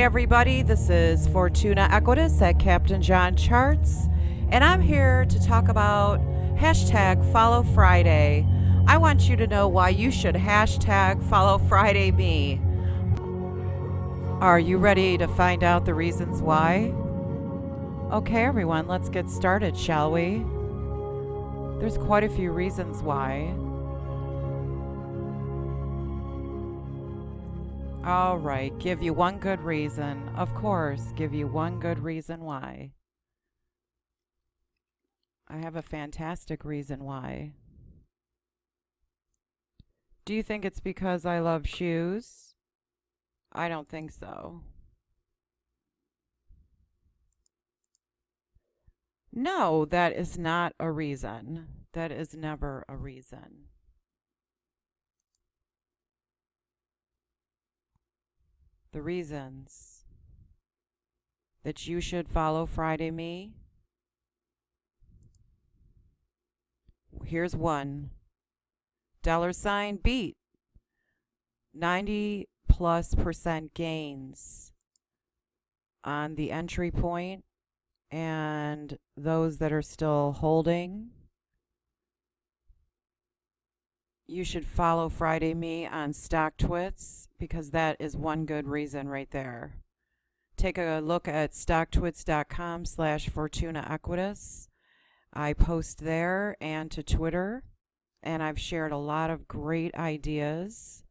Hey everybody, this is Fortuna Equitas at Captain John Charts, and I'm here to talk about hashtag Follow Friday. I want you to know why you should hashtag Follow Friday me. Are you ready to find out the reasons why? Okay everyone, let's get started, shall we? There's quite a few reasons why. All right, give you one good reason. Of course, give you one good reason why. I have a fantastic reason why. Do you think it's because I love shoes? I don't think so. No, that is not a reason. That is never a reason. The reasons that you should follow Friday me. Here's one. $beat 90+% gains on the entry point and those that are still holding. You should follow Friday me on StockTwits because that is one good reason right there. Take a look at stocktwits.com/Fortuna Equitas. I post there and to Twitter, and I've shared a lot of great ideas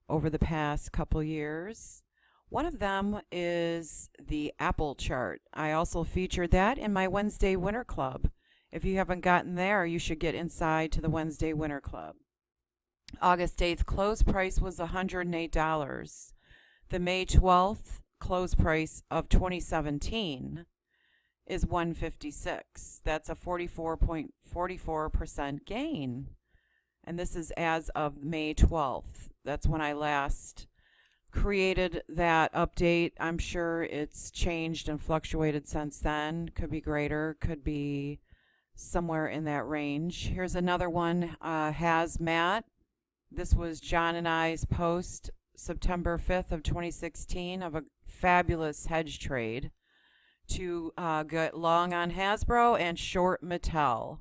over the past couple years. One of them is the Apple chart. I also featured that in my Wednesday Winter Club. If you haven't gotten there, you should get inside to the Wednesday Winter Club. August 8th close price was $108. The May 12th close price of 2017 is $156. That's a 44.44% gain. And this is as of May 12th. That's when I last created that update. I'm sure it's changed and fluctuated since then. Could be greater, could be somewhere in that range. Here's another one, Hasmat. This was John and I's post September 5th of 2016 of a fabulous hedge trade to get long on Hasbro and short Mattel.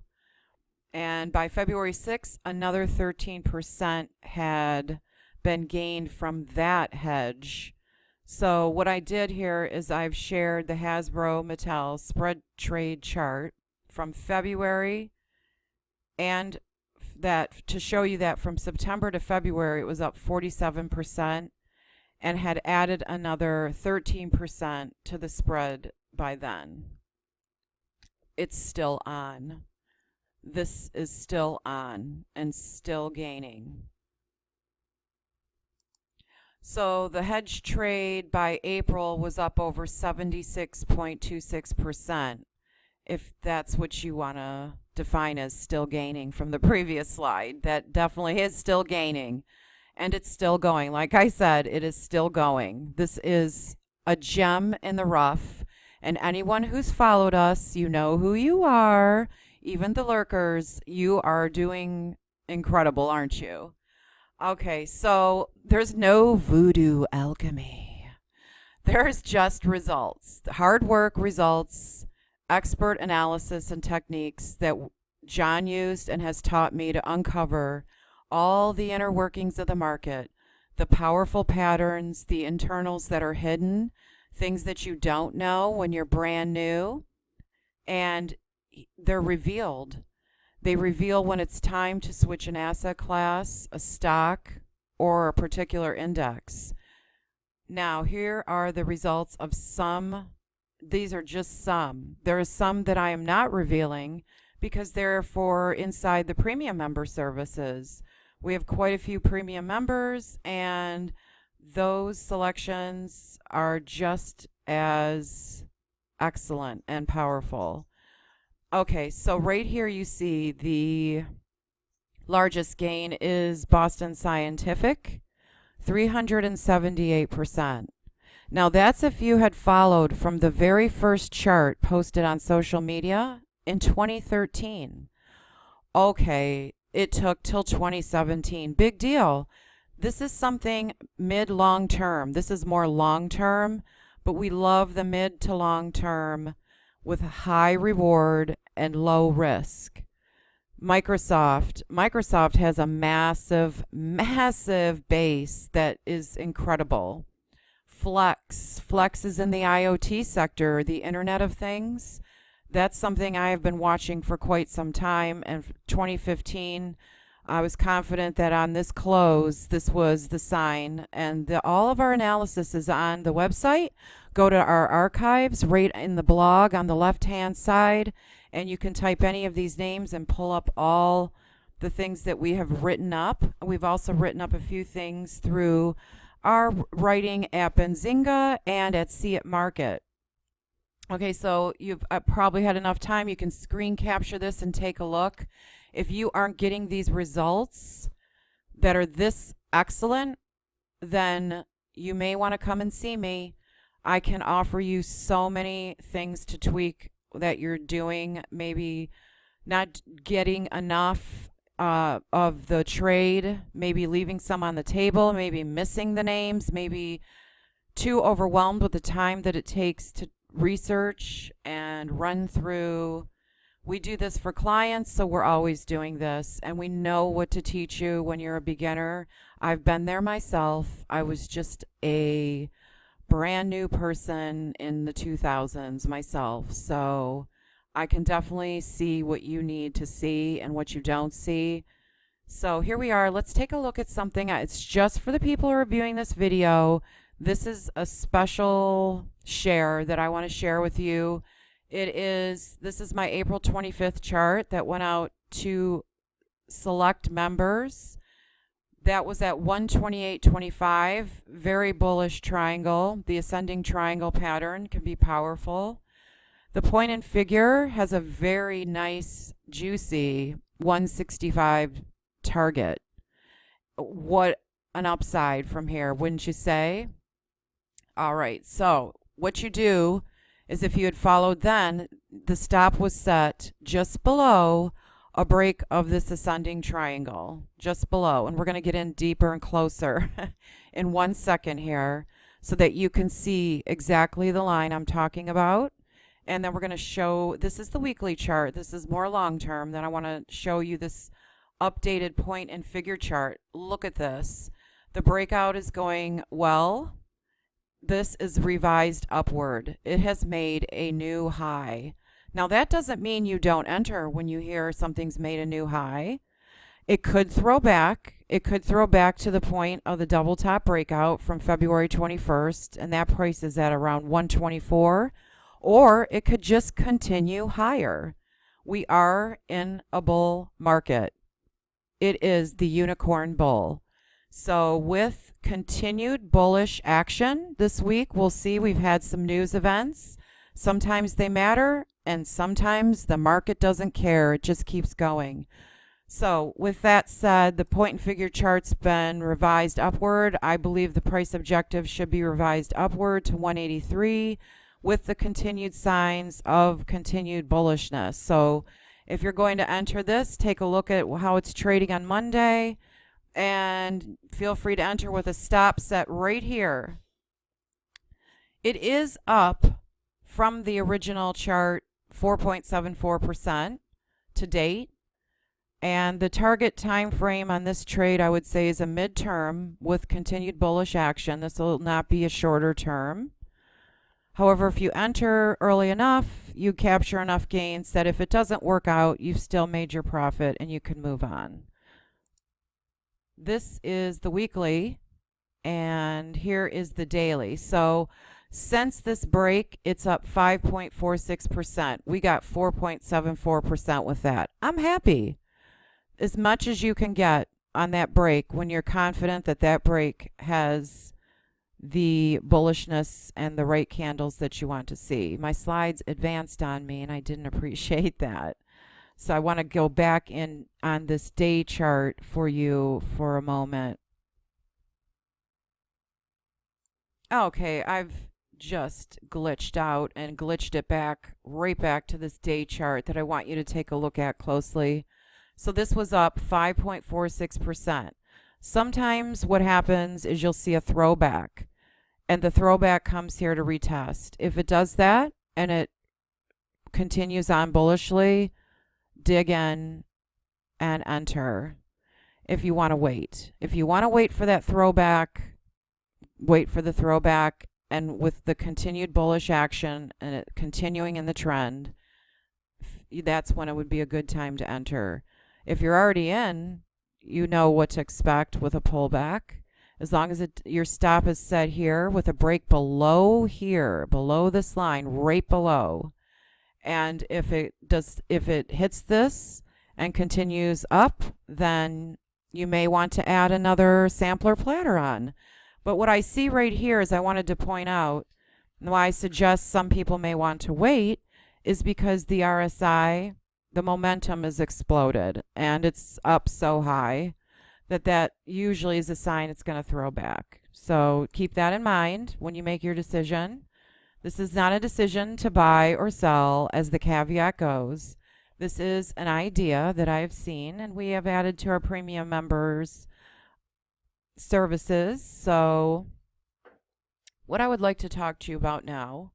And by February 6th, another 13% had been gained from that hedge. So what I did here is I've shared the Hasbro Mattel spread trade chart from February, and that to show you that from September to February it was up 47% and had added another 13% to the spread by then. It's still on. This is still on and still gaining. So the hedge trade by April was up over 76.26%, if that's what you want to define as still gaining from the previous slide. That definitely is still gaining, and it's still going. Like I said, it is still going. This is a gem in the rough, and anyone who's followed us, you know who you are. Even the lurkers, you are doing incredible, aren't you? Okay, so there's no voodoo alchemy. There's just results, hard work results, expert analysis and techniques that John used and has taught me to uncover all the inner workings of the market, the powerful patterns, the internals that are hidden, things that you don't know when you're brand new, and they're revealed. They reveal when it's time to switch an asset class, a stock, or a particular index. Now, here are the results of some. These are just some. There are some that I am not revealing because they're for inside the premium member services. We have quite a few premium members, and those selections are just as excellent and powerful. Okay, so right here you see the largest gain is Boston Scientific, 378%. Now that's if you had followed from the very first chart posted on social media in 2013. Okay, it took till 2017. Big deal. This is something mid-long term. This is more long term, but we love the mid to long term with high reward and low risk. Microsoft has a massive, massive base that is incredible. Flex is in the IoT sector, the Internet of Things. That's something I have been watching for quite some time. And 2015, I was confident that on this close, this was the sign. And all of our analysis is on the website. Go to our archives right in the blog on the left-hand side, and you can type any of these names and pull up all the things that we have written up. We've also written up a few things through our writing at Benzinga and at See It Market. Okay, so you've probably had enough time. You can screen capture this and take a look. If you aren't getting these results that are this excellent, then you may want to come and see me. I can offer you so many things to tweak that you're doing, maybe not getting enough of the trade, maybe leaving some on the table, maybe missing the names, maybe too overwhelmed with the time that it takes to research and run through. We do this for clients, so we're always doing this, and we know what to teach you when you're a beginner. I've been there myself. I was just a brand new person in the 2000s myself, so I can definitely see what you need to see and what you don't see. So here we are. Let's take a look at something. It's just for the people who are viewing this video. This is a special share that I want to share with you. This is my April 25th chart that went out to select members. That was at 128.25, very bullish triangle. The ascending triangle pattern can be powerful. The point and figure has a very nice, juicy 165 target. What an upside from here, wouldn't you say? All right, so what you do is if you had followed then, the stop was set just below a break of this ascending triangle, just below. And we're going to get in deeper and closer in 1 second here so that you can see exactly the line I'm talking about. And then we're going to show, this is the weekly chart. This is more long term. Then I want to show you this updated point and figure chart. Look at this. The breakout is going well. This is revised upward. It has made a new high. Now, that doesn't mean you don't enter when you hear something's made a new high. It could throw back. It could throw back to the point of the double top breakout from February 21st, and that price is at around 124, or it could just continue higher. We are in a bull market. It is the unicorn bull. So with continued bullish action this week, we'll see we've had some news events. Sometimes they matter, and sometimes the market doesn't care. It just keeps going. So with that said, the point and figure chart's been revised upward. I believe the price objective should be revised upward to 183 with the continued signs of continued bullishness. So if you're going to enter this, take a look at how it's trading on Monday, and feel free to enter with a stop set right here. It is up from the original chart 4.74% to date, and the target time frame on this trade, I would say, is a midterm with continued bullish action. This will not be a shorter term. However, if you enter early enough, you capture enough gains that if it doesn't work out, you've still made your profit and you can move on. This is the weekly, and here is the daily. So since this break, it's up 5.46%. We got 4.74% with that. I'm happy. As much as you can get on that break when you're confident that that break has the bullishness and the right candles that you want to see. My slides advanced on me, and I didn't appreciate that. So I want to go back in on this day chart for you for a moment. Okay, I've just glitched out and glitched it back, right back to this day chart that I want you to take a look at closely. So this was up 5.46%. Sometimes what happens is you'll see a throwback. and the throwback comes here to retest. If it does that and it continues on bullishly, dig in and enter. If you want to wait. If you want to wait for that throwback, wait for the throwback, and with the continued bullish action and it continuing in the trend, that's when it would be a good time to enter. If you're already in, you know what to expect with a pullback. As long as your stop is set here with a break below here, below this line, right below. And if it hits this and continues up, then you may want to add another sampler platter on. But what I see right here is I wanted to point out, and why I suggest some people may want to wait, is because the RSI, the momentum is exploded and it's up so high that usually is a sign it's going to throw back. So keep that in mind when you make your decision. This is not a decision to buy or sell, as the caveat goes. This is an idea that I've seen, and we have added to our premium members services. So what I would like to talk to you about now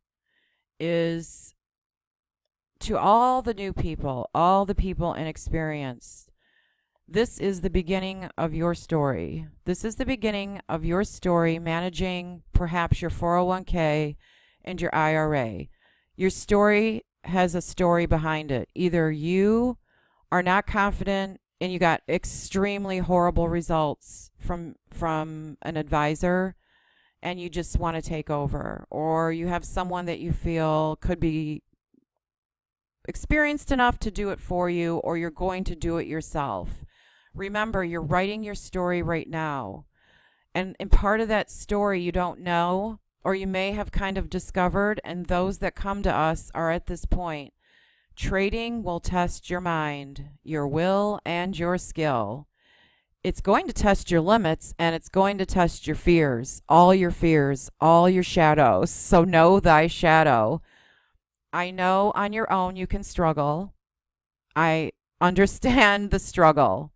is to all the new people, all the people inexperienced. This is the beginning of your story. This is the beginning of your story managing perhaps your 401k and your IRA. Your story has a story behind it. Either you are not confident and you got extremely horrible results from an advisor and you just want to take over, or you have someone that you feel could be experienced enough to do it for you, or you're going to do it yourself. Remember, you're writing your story right now. And part of that story you don't know, or you may have kind of discovered, and those that come to us are at this point. Trading will test your mind, your will, and your skill. It's going to test your limits, and it's going to test your fears, all your shadows. So know thy shadow. I know on your own you can struggle. I understand the struggle.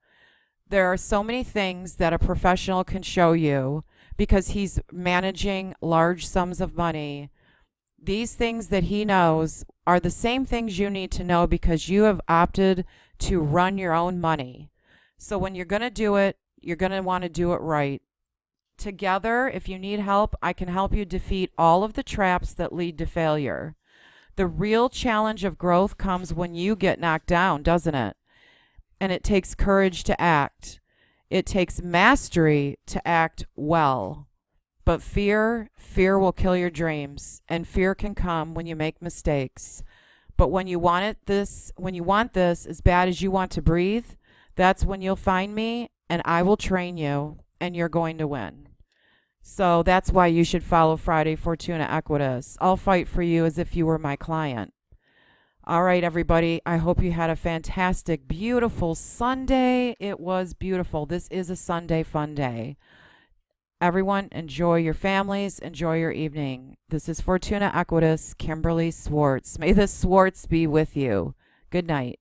There are so many things that a professional can show you because he's managing large sums of money. These things that he knows are the same things you need to know because you have opted to run your own money. So when you're going to do it, you're going to want to do it right. Together, if you need help, I can help you defeat all of the traps that lead to failure. The real challenge of growth comes when you get knocked down, doesn't it? And it takes courage to act. It takes mastery to act well. But fear will kill your dreams, and fear can come when you make mistakes. But when you want this as bad as you want to breathe, that's when you'll find me, and I will train you, and you're going to win. So that's why you should follow Friday Fortuna Equitas. I'll fight for you as if you were my client. All right, everybody. I hope you had a fantastic, beautiful Sunday. It was beautiful. This is a Sunday fun day. Everyone, enjoy your families. Enjoy your evening. This is Fortuna Equitas, Kimberly Swartz. May the Swartz be with you. Good night.